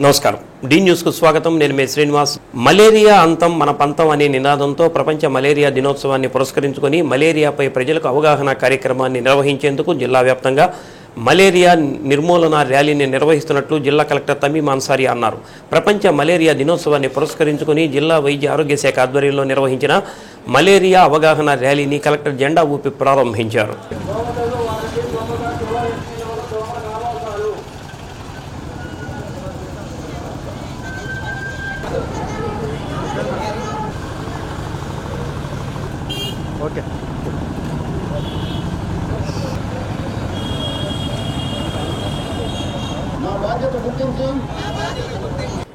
నమస్కారం D news కు స్వాగతం నేను మే శ్రీనివాస్ మలేరియా అంతం మన పంతం అనే నినాదంతో ప్రపంచ మలేరియా దినోత్సవాన్ని పురస్కరించుకొని మలేరియాపై ప్రజలకు అవగాహన కార్యక్రమాన్ని నిర్వహించేందుకు జిల్లా వ్యాప్తంగా మలేరియా నిర్మూలన ర్యాలీని నిర్వహిస్తున్నట్లు జిల్లా కలెక్టర్ తమీమ్ అన్సారీ అన్నారు. ప్రపంచ మలేరియా దినోత్సవాన్ని పురస్కరించుకొని జిల్లా వైద్య ఆరోగ్య శాఖ ఆధ్వర్యంలో నిర్వహించిన మలేరియా అవగాహన ర్యాలీని కలెక్టర్ జెండా ఊపి ప్రారంభించారు.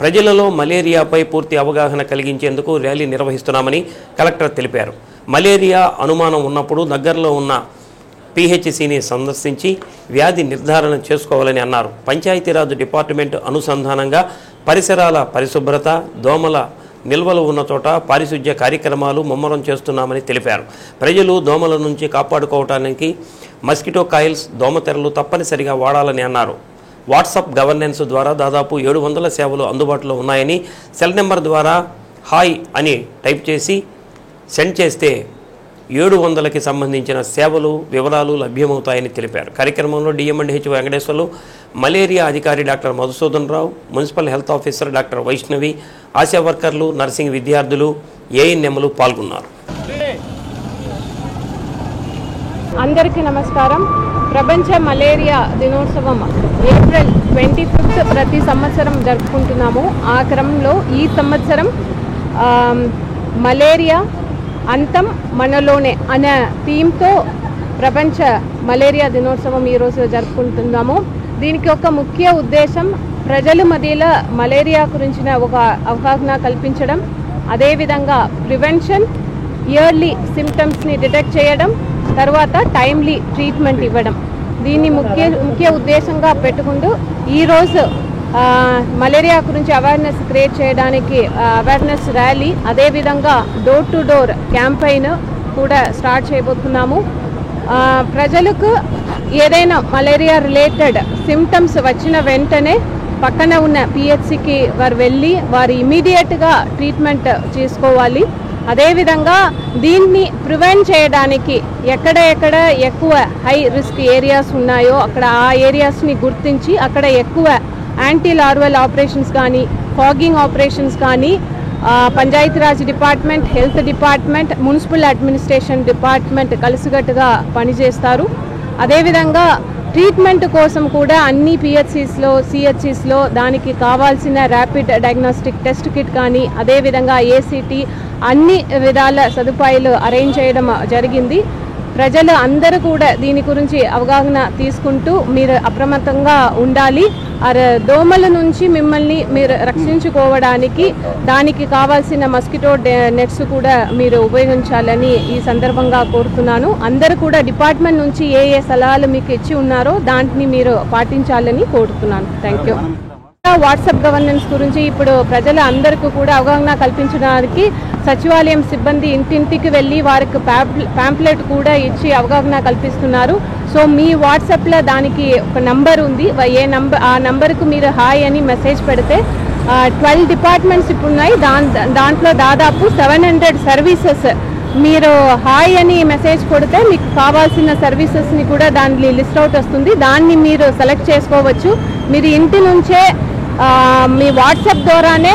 ప్రజలలో మలేరియాపై పూర్తి అవగాహన కలిగించేందుకు ర్యాలీ నిర్వహిస్తున్నామని కలెక్టర్ తెలిపారు. మలేరియా అనుమానం ఉన్నప్పుడు దగ్గరలో ఉన్న పిహెచ్సిని సందర్శించి వ్యాధి నిర్ధారణ చేసుకోవాలని అన్నారు. పంచాయతీరాజ్ డిపార్ట్మెంట్ అనుసంధానంగా పరిసరాల పరిశుభ్రత, దోమల నిల్వలు ఉన్న చోట పారిశుధ్య కార్యక్రమాలు ముమ్మరం చేస్తున్నామని తెలిపారు. ప్రజలు దోమల నుంచి కాపాడుకోవడానికి మస్కిటో కాయిల్స్, దోమతెరలు తప్పనిసరిగా వాడాలని అన్నారు. వాట్సాప్ గవర్నెన్స్ ద్వారా దాదాపు 700 సేవలు అందుబాటులో ఉన్నాయని, సెల్ నెంబర్ ద్వారా హాయ్ అని టైప్ చేసి సెండ్ చేస్తే 700కి సంబంధించిన సేవలు వివరాలు లభ్యమవుతాయని తెలిపారు. కార్యక్రమంలో డిఎంఎండ్హెచ్ వెంకటేశ్వర్లు, మలేరియా అధికారి doctor Madhusudan Rao, municipal health officer doctor Vaishnavi, ASHA వర్కర్లు, నర్సింగ్ విద్యార్థులు, ఏఎన్ఎంలు పాల్గొన్నారు. అందరికీ నమస్కారం. ప్రపంచ మలేరియా దినోత్సవం ఏప్రిల్ 25 ప్రతి సంవత్సరం జరుపుకుంటున్నాము. ఆ క్రమంలో ఈ సంవత్సరం మలేరియా అంతం మనలోనే అనే థీమ్తో ప్రపంచ మలేరియా దినోత్సవం ఈరోజు జరుపుకుంటున్నాము. దీనికి ఒక ముఖ్య ఉద్దేశం ప్రజల మధ్యలో మలేరియా గురించిన ఒక అవగాహన కల్పించడం, అదేవిధంగా ప్రివెన్షన్, ఇయర్లీ సిమ్టమ్స్ని డిటెక్ట్ చేయడం, తర్వాత టైమ్లీ ట్రీట్మెంట్ ఇవ్వడం. దీన్ని ముఖ్య ఉద్దేశంగా పెట్టుకుంటూ ఈరోజు మలేరియా గురించి అవేర్నెస్ క్రియేట్ చేయడానికి అవేర్నెస్ ర్యాలీ, అదేవిధంగా డోర్ టు డోర్ క్యాంపెయిన్ కూడా స్టార్ట్ చేయబోతున్నాము. ప్రజలకు ఏదైనా మలేరియా రిలేటెడ్ సిమ్టమ్స్ వచ్చిన వెంటనే పక్కన ఉన్న పిహెచ్సికి వారు వెళ్ళి వారు ఇమీడియట్గా ట్రీట్మెంట్ చేసుకోవాలి. అదేవిధంగా దీన్ని ప్రివెంట్ చేయడానికి ఎక్కడ ఎక్కువ హై రిస్క్ ఏరియాస్ ఉన్నాయో అక్కడ ఆ ఏరియాస్ని గుర్తించి అక్కడ ఎక్కువ యాంటీ లార్వల్ ఆపరేషన్స్ కానీ, ఫాగింగ్ ఆపరేషన్స్ కానీ Panchayati Raj department, health department, municipal administration department కలిసికట్టుగా పనిచేస్తారు. అదేవిధంగా ట్రీట్మెంట్ కోసం కూడా అన్ని పిహెచ్సిస్లో, సిహెచ్సిస్లో దానికి కావాల్సిన ర్యాపిడ్ డయాగ్నోస్టిక్ టెస్ట్ కిట్ కానీ, అదేవిధంగా ఏసీటీ అన్ని విధాల సదుపాయాలు అరేంజ్ చేయడం జరిగింది. ప్రజలు అందరూ కూడా దీని గురించి అవగాహన తీసుకుంటూ మీరు అప్రమత్తంగా ఉండాలి. దోమల నుంచి మిమ్మల్ని మీరు రక్షించుకోవడానికి దానికి కావాల్సిన మస్కిటో నెట్స్ కూడా మీరు ఉపయోగించాలని ఈ సందర్భంగా కోరుతున్నాను. అందరూ కూడా డిపార్ట్మెంట్ నుంచి ఏ సలహాలు మీకు ఇచ్చి ఉన్నారో దాన్ని మీరు పాటించాలని కోరుతున్నాను. Thank you. వాట్సాప్ గవర్నెన్స్ గురించి ఇప్పుడు ప్రజల అందరికీ కూడా అవగాహన కల్పించడానికి సచివాలయం సిబ్బంది ఇంటింటికి వెళ్ళి వారికి ప్యాంప్లెట్ కూడా ఇచ్చి అవగాహన కల్పిస్తున్నారు. సో మీ వాట్సాప్లో దానికి ఒక నంబర్ ఉంది. ఆ నంబర్కు మీరు హాయ్ అని మెసేజ్ పెడితే 12 డిపార్ట్మెంట్స్ ఇప్పుడు ఉన్నాయి. దాంట్లో దాదాపు 700 సర్వీసెస్ మీరు హాయ్ అని మెసేజ్ కొడితే మీకు కావాల్సిన సర్వీసెస్ని కూడా దాని లిస్ట్ అవుట్ వస్తుంది. దాన్ని మీరు సెలెక్ట్ చేసుకోవచ్చు. మీరు ఇంటి నుంచే మీ వాట్సాప్ ద్వారానే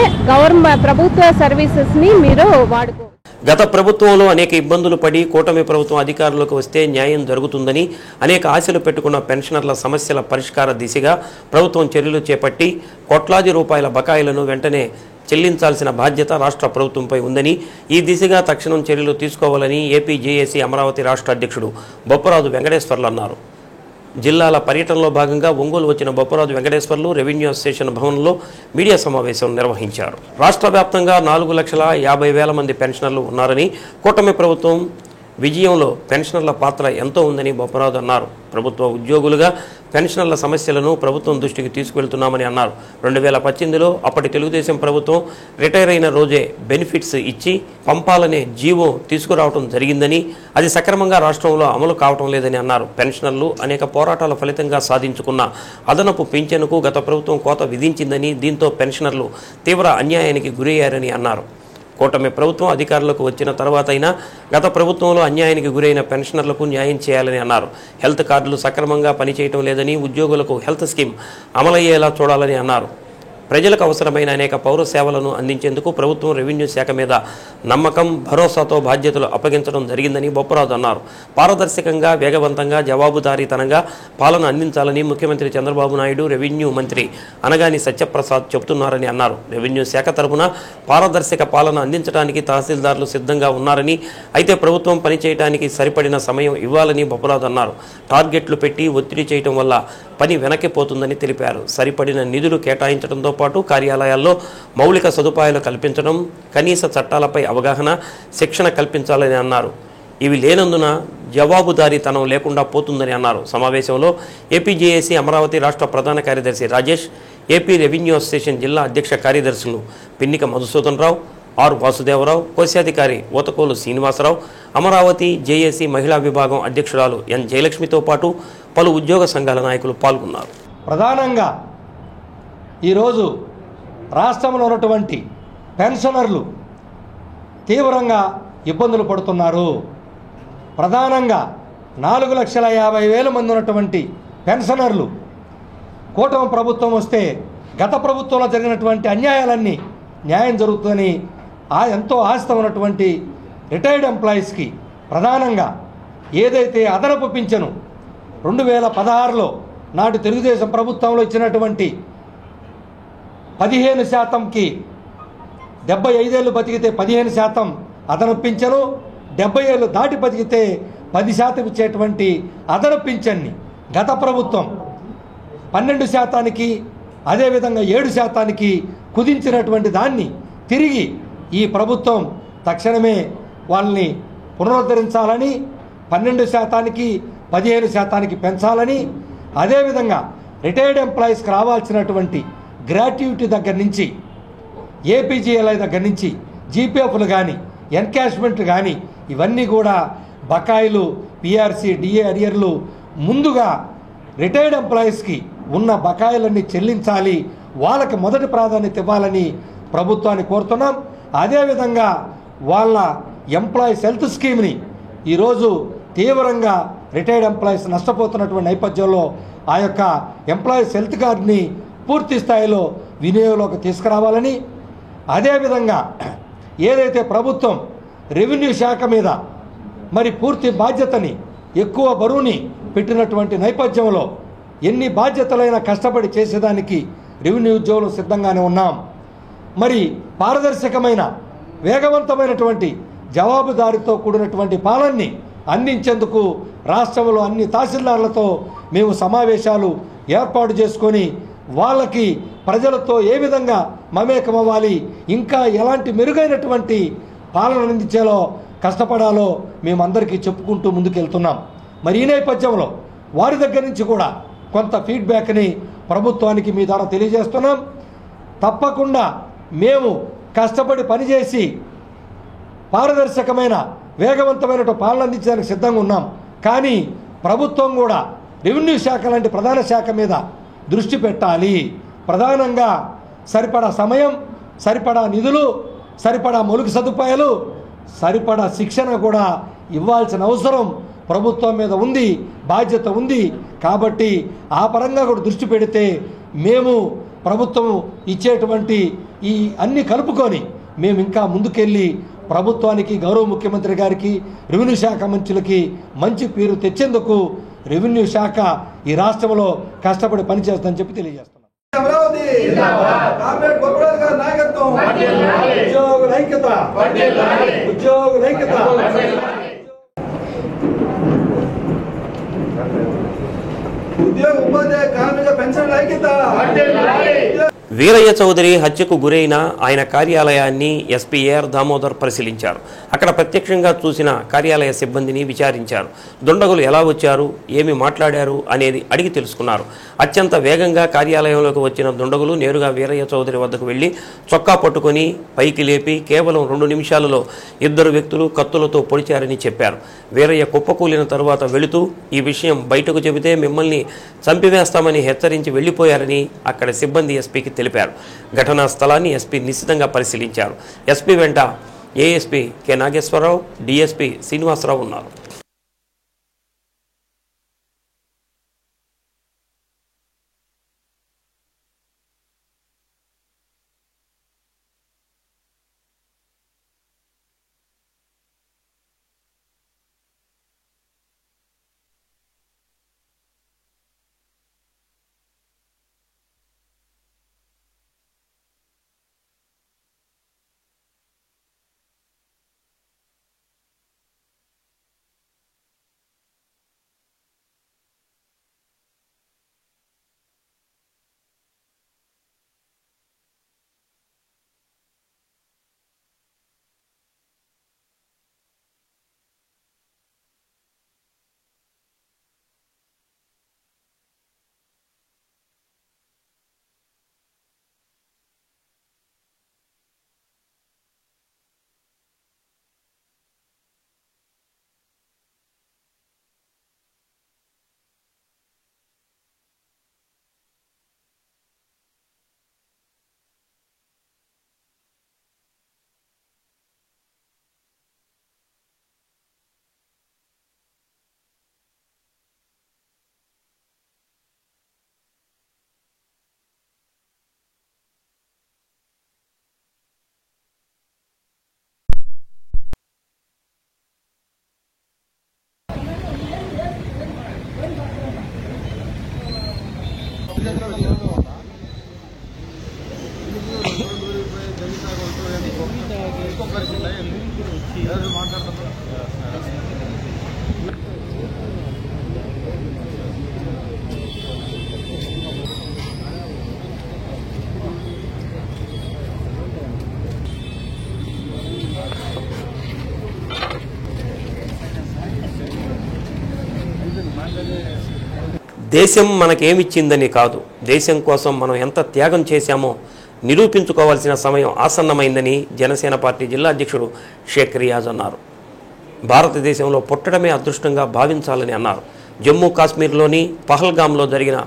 ప్రభుత్వ సర్వీసెస్ని మీరు వాడుకోవచ్చు. గత ప్రభుత్వంలో అనేక ఇబ్బందులు పడి కూటమి ప్రభుత్వం అధికారులకు వస్తే న్యాయం జరుగుతుందని అనేక ఆశలు పెట్టుకున్న పెన్షనర్ల సమస్యల పరిష్కార దిశగా ప్రభుత్వం చర్యలు చేపట్టి కోట్లాది రూపాయల బకాయిలను వెంటనే చెల్లించాల్సిన బాధ్యత రాష్ట్ర ప్రభుత్వంపై ఉందని, ఈ దిశగా తక్షణం చర్యలు తీసుకోవాలని ఏపీ జేఏసీ అమరావతి రాష్ట్ర అధ్యక్షుడు బొప్పరాజు వెంకటేశ్వర్లు అన్నారు. జిల్లాల పర్యటనలో భాగంగా ఒంగోలు వచ్చిన బొప్పరాజు వెంకటేశ్వర్లు రెవెన్యూ అసోసియేషన్ భవన్లో మీడియా సమావేశం నిర్వహించారు. రాష్ట్ర వ్యాప్తంగా 4,50,000 మంది పెన్షనర్లు ఉన్నారని, కూటమి ప్రభుత్వం విజయంలో పెన్షనర్ల పాత్ర ఎంతో ఉందని బొప్పరాజు అన్నారు. ప్రభుత్వ ఉద్యోగులుగా పెన్షనర్ల సమస్యలను ప్రభుత్వం దృష్టికి తీసుకువెళ్తున్నామని అన్నారు. 2018లో అప్పటి తెలుగుదేశం ప్రభుత్వం రిటైర్ అయిన రోజే బెనిఫిట్స్ ఇచ్చి పంపాలనే జీవో తీసుకురావడం జరిగిందని, అది సక్రమంగా రాష్ట్రంలో అమలు కావటం లేదని అన్నారు. పెన్షనర్లు అనేక పోరాటాల ఫలితంగా సాధించుకున్న అదనపు పింఛనుకు గత ప్రభుత్వం కోత విధించిందని, దీంతో పెన్షనర్లు తీవ్ర అన్యాయానికి గురయ్యారని అన్నారు. కూటమి ప్రభుత్వం అధికారులకు వచ్చిన తర్వాత అయినా గత ప్రభుత్వంలో అన్యాయానికి గురైన పెన్షనర్లకు న్యాయం చేయాలని అన్నారు. హెల్త్ కార్డులు సక్రమంగా పనిచేయటం లేదని, ఉద్యోగులకు హెల్త్ స్కీమ్ అమలయ్యేలా చూడాలని అన్నారు. ప్రజలకు అవసరమైన అనేక పౌర సేవలను అందించేందుకు ప్రభుత్వం రెవెన్యూ శాఖ మీద నమ్మకం, భరోసాతో బాధ్యతలు అప్పగించడం జరిగిందని బొప్పరాజు అన్నారు. పారదర్శకంగా, వేగవంతంగా, జవాబుదారీతనంగా పాలన అందించాలని ముఖ్యమంత్రి చంద్రబాబు నాయుడు, రెవెన్యూ మంత్రి అనగాని సత్యప్రసాద్ చెబుతున్నారని అన్నారు. రెవెన్యూ శాఖ తరఫున పారదర్శక పాలన అందించడానికి తహసీల్దార్లు సిద్ధంగా ఉన్నారని, అయితే ప్రభుత్వం పనిచేయడానికి సరిపడిన సమయం ఇవ్వాలని బొప్పరాజు అన్నారు. టార్గెట్లు పెట్టి ఒత్తిడి చేయడం వల్ల పని వెనక్కిపోతుందని తెలిపారు. సరిపడిన నిధులు కేటాయించడంతో పాటు కార్యాలయాల్లో మౌలిక సదుపాయాలు కల్పించడం, కనీస చట్టాలపై అవగాహన, శిక్షణ కల్పించాలని అన్నారు. ఇవి లేనందున జవాబుదారీతనం లేకుండా పోతుందని అన్నారు. సమావేశంలో ఏపీజేఏసీ అమరావతి రాష్ట్ర ప్రధాన కార్యదర్శి రాజేష్, ఏపీ రెవెన్యూ అసోసియేషన్ జిల్లా అధ్యక్ష కార్యదర్శులు పిన్నిక మధుసూదన్ రావు, ఆర్ వాసుదేవరావు, కోశాధికారి ఓతకోలు శ్రీనివాసరావు, అమరావతి జేఏసీ మహిళా విభాగం అధ్యక్షురాలు ఎన్ జయలక్ష్మితో పాటు పలు ఉద్యోగ సంఘాల నాయకులు పాల్గొన్నారు. ప్రధానంగా ఈరోజు రాష్ట్రంలో ఉన్నటువంటి పెన్షనర్లు తీవ్రంగా ఇబ్బందులు పడుతున్నారు. ప్రధానంగా 4,50,000 మంది ఉన్నటువంటి పెన్షనర్లు కూటమి ప్రభుత్వం వస్తే గత ప్రభుత్వంలో జరిగినటువంటి అన్యాయాలన్నీ న్యాయం జరుగుతుందని ఎంతో ఆశతో ఉన్నటువంటి రిటైర్డ్ ఎంప్లాయీస్కి ప్రధానంగా ఏదైతే అదనపు పింఛను 2016లో నాటి తెలుగుదేశం ప్రభుత్వంలో ఇచ్చినటువంటి 15%కి 75 ఏళ్ళు బతికితే 15% అదనపు పింఛను, 70 ఏళ్ళు దాటి బతికితే 10% ఇచ్చేటువంటి అదనపు పింఛన్ని గత ప్రభుత్వం 12%కి అదేవిధంగా 7%కి కుదించినటువంటి దాన్ని తిరిగి ఈ ప్రభుత్వం తక్షణమే వాళ్ళని పునరుద్ధరించాలని, 12%కి 15%కి పెంచాలని, అదేవిధంగా రిటైర్డ్ ఎంప్లాయీస్కి రావాల్సినటువంటి గ్రాట్యుటీ దగ్గర నుంచి, ఏపీజీఎల్ఐ దగ్గర నుంచి జీపీఎఫ్లు కానీ, ఎన్కాష్మెంట్లు కానీ ఇవన్నీ కూడా బకాయిలు, పిఆర్సీ, డిఏ అరియర్లు ముందుగా రిటైర్డ్ ఎంప్లాయీస్కి ఉన్న బకాయిలన్నీ చెల్లించాలి, వాళ్ళకి మొదటి ప్రాధాన్యత ఇవ్వాలని ప్రభుత్వాన్ని కోరుతున్నాం. అదేవిధంగా వాళ్ళ ఎంప్లాయీస్ హెల్త్ స్కీమ్ని ఈరోజు తీవ్రంగా రిటైర్డ్ ఎంప్లాయీస్ నష్టపోతున్నటువంటి నేపథ్యంలో ఆ యొక్క ఎంప్లాయీస్ హెల్త్ కార్డుని పూర్తి స్థాయిలో వినియోగంలోకి తీసుకురావాలని, అదేవిధంగా ఏదైతే ప్రభుత్వం రెవెన్యూ శాఖ మీద మరి పూర్తి బాధ్యతని, ఎక్కువ బరువుని పెట్టినటువంటి నేపథ్యంలో ఎన్ని బాధ్యతలైనా కష్టపడి చేసేదానికి రెవెన్యూ ఉద్యోగులు సిద్ధంగానే ఉన్నాం. మరి పారదర్శకమైన, వేగవంతమైనటువంటి, జవాబుదారీతో కూడినటువంటి పాలనని అందించేందుకు రాష్ట్రంలో అన్ని తహసీల్దార్లతో మేము సమావేశాలు ఏర్పాటు చేసుకొని వాళ్ళకి ప్రజలతో ఏ విధంగా మమేకమవ్వాలి, ఇంకా ఎలాంటి మెరుగైనటువంటి పాలన అందించేలో కష్టపడాలో మేమందరికీ చెప్పుకుంటూ ముందుకెళ్తున్నాం. మరి ఈ నేపథ్యంలో వారి దగ్గర నుంచి కూడా కొంత ఫీడ్బ్యాక్ని ప్రభుత్వానికి మీ ద్వారా తెలియజేస్తున్నాం. తప్పకుండా మేము కష్టపడి పనిచేసి పారదర్శకమైన, వేగవంతమైన పాలన అందించడానికి సిద్ధంగా ఉన్నాం. కానీ ప్రభుత్వం కూడా రెవెన్యూ శాఖ లాంటి ప్రధాన శాఖ మీద దృష్టి పెట్టాలి. ప్రధానంగా సరిపడా సమయం, సరిపడా నిధులు, సరిపడా మౌలిక సదుపాయాలు, సరిపడా శిక్షణ కూడా ఇవ్వాల్సిన అవసరం ప్రభుత్వం మీద ఉంది, బాధ్యత ఉంది. కాబట్టి ఆ పరంగా కూడా దృష్టి పెడితే మేము ప్రభుత్వం ఇచ్చేటువంటి ఈ అన్ని కలుపుకొని మేము ఇంకా ముందుకెళ్ళి ప్రభుత్వానికి, గౌరవ ముఖ్యమంత్రి గారికి, రెవెన్యూ శాఖ మంత్రులకి మంచి పేరు తెచ్చేందుకు రెవెన్యూ శాఖ ఈ రాష్ట్రంలో కష్టపడి పనిచేస్తుందని చెప్పి తెలియజేస్తున్నాం. వీరయ్య చౌదరి హత్యకు గురైన ఆయన కార్యాలయాన్ని ఎస్పీ ఏఆర్ దామోదర్ పరిశీలించారు. అక్కడ ప్రత్యక్షంగా చూసిన కార్యాలయ సిబ్బందిని విచారించారు. దుండగులు ఎలా వచ్చారు, ఏమి మాట్లాడారు అనేది అడిగి తెలుసుకున్నారు. అత్యంత వేగంగా కార్యాలయంలోకి వచ్చిన దుండగులు నేరుగా వీరయ్య చౌదరి వద్దకు వెళ్లి చొక్కా పట్టుకుని పైకి లేపి కేవలం 2 నిమిషాలలో 2 వ్యక్తులు కత్తులతో పొడిచారని చెప్పారు. వీరయ్య కుప్పకూలిన తరువాత వెళుతూ ఈ విషయం బయటకు చెబితే మిమ్మల్ని చంపివేస్తామని హెచ్చరించి వెళ్లిపోయారని అక్కడ సిబ్బంది ఎస్పీకి తెలిపారు. ఘటనా స్థలాన్ని ఎస్పీ నిశితంగా పరిశీలించారు. ఎస్పీ వెంట ASP K Nageswararao, DSP Srinivasarao ఉన్నారు. దేశం మనకేమిచ్చిందని కాదు, దేశం కోసం మనం ఎంత త్యాగం చేశామో నిరూపించుకోవాల్సిన సమయం ఆసన్నమైందని జనసేన పార్టీ జిల్లా అధ్యక్షుడు షేక్ రియాజ్ అన్నారు. భారతదేశంలో పుట్టడమే అదృష్టంగా భావించాలని అన్నారు. జమ్మూ కాశ్మీర్లోని పహల్గామ్లో జరిగిన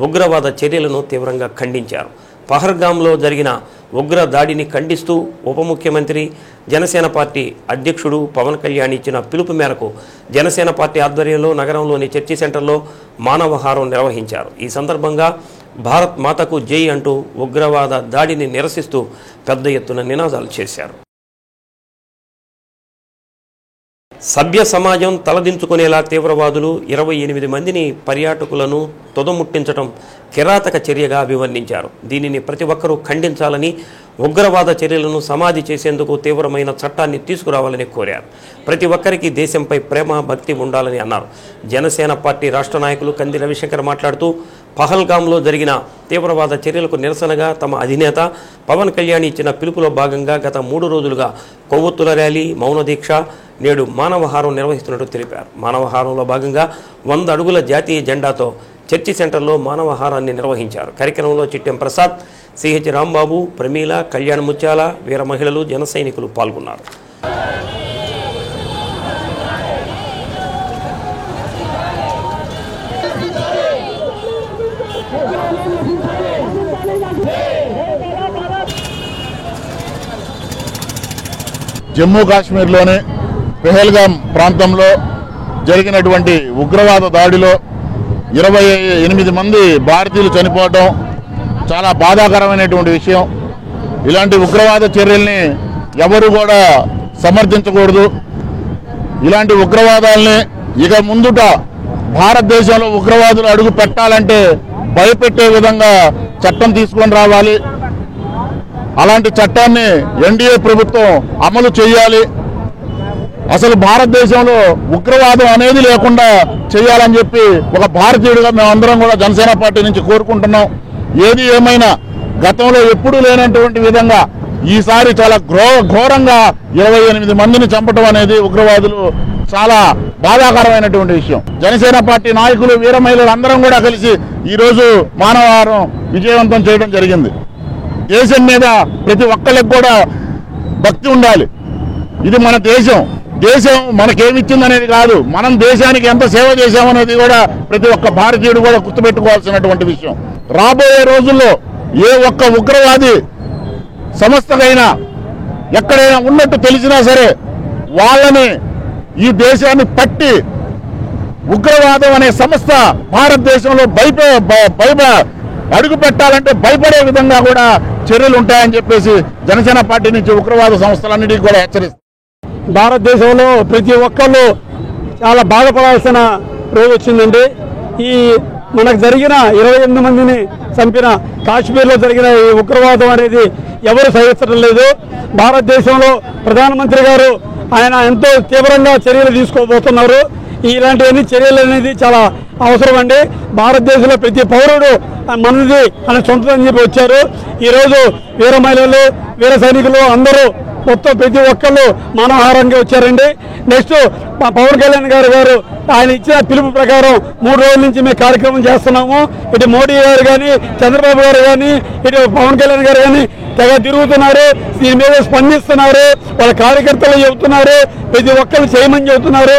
ఉగ్రవాద చర్యలను తీవ్రంగా ఖండించారు. పహల్గామ్లో జరిగిన ఉగ్ర దాడిని ఖండిస్తూ ఉప ముఖ్యమంత్రి జనసేన పార్టీ అధ్యక్షుడు పవన్ కళ్యాణ్ ఇచ్చిన పిలుపు మేరకు జనసేన పార్టీ ఆధ్వర్యంలో నగరంలోని చర్చి సెంటర్లో మానవహారం నిర్వహించారు. ఈ సందర్భంగా భారత్ మాతకు జై అంటూ ఉగ్రవాద దాడిని నిరసిస్తూ పెద్ద ఎత్తున నినాదాలు చేశారు. సభ్య సమాజం తలదించుకునేలా తీవ్రవాదులు 28 మందిని పర్యాటకులను తుదముట్టించడం కిరాతక చర్యగా అభివర్ణించారు. దీనిని ప్రతి ఒక్కరూ ఖండించాలని, ఉగ్రవాద చర్యలను సమాధి చేసేందుకు తీవ్రమైన చట్టాన్ని తీసుకురావాలని కోరారు. ప్రతి ఒక్కరికి దేశంపై ప్రేమ, భక్తి ఉండాలని అన్నారు. జనసేన పార్టీ రాష్ట్ర నాయకులు కంది రవిశంకర్ మాట్లాడుతూ పహల్గామ్లో జరిగిన తీవ్రవాద చర్యలకు నిరసనగా తమ అధినేత పవన్ కళ్యాణ్ ఇచ్చిన పిలుపులో భాగంగా గత 3 రోజులుగా కొవ్వొత్తుల ర్యాలీ, మౌన దీక్ష, నేడు మానవహారం నిర్వహిస్తున్నట్టు తెలిపారు. మానవహారంలో భాగంగా 100 అడుగుల జాతీయ జెండాతో చర్చి సెంటర్లో మానవహారాన్ని నిర్వహించారు. కార్యక్రమంలో చిట్టెం ప్రసాద్, సిహెచ్ రాంబాబు, ప్రమీల, కళ్యాణ్ ముత్యాల, వీర మహిళలు, జన సైనికులు పాల్గొన్నారు. జమ్మూ కాశ్మీర్లోని పెహల్గామ్ ప్రాంతంలో జరిగినటువంటి ఉగ్రవాద దాడిలో 28 మంది భారతీయులు చనిపోవడం చాలా బాధాకరమైనటువంటి విషయం. ఇలాంటి ఉగ్రవాద చర్యల్ని ఎవరు కూడా సమర్థించకూడదు. ఇలాంటి ఉగ్రవాదాలని ఇక ముందుట భారతదేశంలో ఉగ్రవాదులు అడుగు పెట్టాలంటే భయపెట్టే విధంగా చట్టం తీసుకొని రావాలి. అలాంటి చట్టాన్ని ఎన్డీఏ ప్రభుత్వం అమలు చేయాలి. అసలు భారతదేశంలో ఉగ్రవాదం అనేది లేకుండా చేయాలని చెప్పి ఒక భారతీయుడిగా మేమందరం కూడా జనసేన పార్టీ నుంచి కోరుకుంటున్నాం. ఏది ఏమైనా గతంలో ఎప్పుడూ లేనటువంటి విధంగా ఈసారి చాలా ఘోరంగా 28 మందిని చంపడం అనేది ఉగ్రవాదులు చాలా బాధాకరమైనటువంటి విషయం. జనసేన పార్టీ నాయకులు, వీర మహిళలు అందరం కూడా కలిసి ఈరోజు మానవహారం విజయవంతం చేయడం జరిగింది. దేశం మీద ప్రతి ఒక్కరికి కూడా భక్తి ఉండాలి. ఇది మన దేశం. దేశం మనకేమిచ్చిందనేది కాదు, మనం దేశానికి ఎంత సేవ చేశామనేది కూడా ప్రతి ఒక్క భారతీయుడు కూడా గుర్తుపెట్టుకోవాల్సినటువంటి విషయం. రాబోయే రోజుల్లో ఏ ఒక్క ఉగ్రవాది సంస్థకైనా ఎక్కడైనా ఉన్నట్టు తెలిసినా సరే వాళ్ళని, ఈ దేశాన్ని పట్టి ఉగ్రవాదం అనే సంస్థ భారతదేశంలో అడుగు పెట్టాలంటే భయపడే విధంగా కూడా చర్యలు ఉంటాయని చెప్పేసి జనసేన పార్టీ నుంచి ఉగ్రవాద సంస్థలన్నిటికీ కూడా హెచ్చరిస్తారు. భారతదేశంలో ప్రతి ఒక్కళ్ళు చాలా బాధపడాల్సిన రోజు వచ్చిందండి. ఈ మనకు జరిగిన 28 మందిని చంపిన కాశ్మీర్లో జరిగిన ఈ ఉగ్రవాదం అనేది ఎవరు సహించడం లేదు. భారతదేశంలో ప్రధానమంత్రి గారు ఆయన ఎంతో తీవ్రంగా చర్యలు తీసుకోబోతున్నారు. ఇలాంటివన్నీ చర్యలు అనేది చాలా అవసరం అండి. భారతదేశంలో ప్రతి పౌరుడు మనది అని సొంతదని చెప్పి వచ్చారు. ఈరోజు వీర మహిళలు, వీర సైనికులు అందరూ మొత్తం ప్రతి ఒక్కళ్ళు మానవహారంగా వచ్చారండి. నెక్స్ట్ పవన్ కళ్యాణ్ గారు ఆయన ఇచ్చిన పిలుపు ప్రకారం 3 రోజుల నుంచి మేము కార్యక్రమం చేస్తున్నాము. ఇటు మోడీ గారు కానీ, చంద్రబాబు గారు కానీ, ఇటు పవన్ కళ్యాణ్ గారు కానీ తెగ తిరుగుతున్నారు. దీని మీద స్పందిస్తున్నారు. వాళ్ళ కార్యకర్తలు చెబుతున్నారు, ప్రతి ఒక్కరు చేయమని చెబుతున్నారు.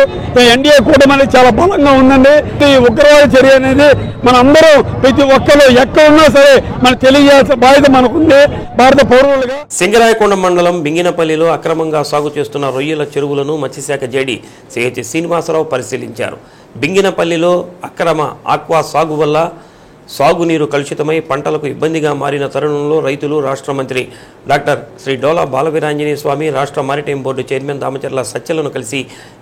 ఎన్డీఏ కూటమి అనేది చాలా బలంగా ఉందండి. ఈ ఉగ్రవాద చర్య అనేది మన అందరూ ప్రతి ఒక్కరు ఎక్కడున్నా సరే మనకు తెలియజేయాల్సిన బాధ్యత మనకుంది భారత పౌరులుగా. సింగరాయకొండ మండలం బింగినపల్లిలో అక్రమంగా సాగు చేస్తున్న రొయ్యల చెరువులను మత్స్యశాఖ జేడీ సిహెచ్ శ్రీనివాసరావు పరిశీలించారు. బింగినపల్లిలో అక్రమ ఆక్వా సాగు వల్ల సాగునీరు కలుషితమై పంటలకు ఇబ్బందిగా మారిన తరుణంలో రైతులు రాష్ట్ర మంత్రి డాక్టర్ శ్రీ డోలా బాలవీరాంజనేయ స్వామి, రాష్ట్ర మారిటైమ్ బోర్డు చైర్మన్ దామచర్ల సత్యలను కలిసి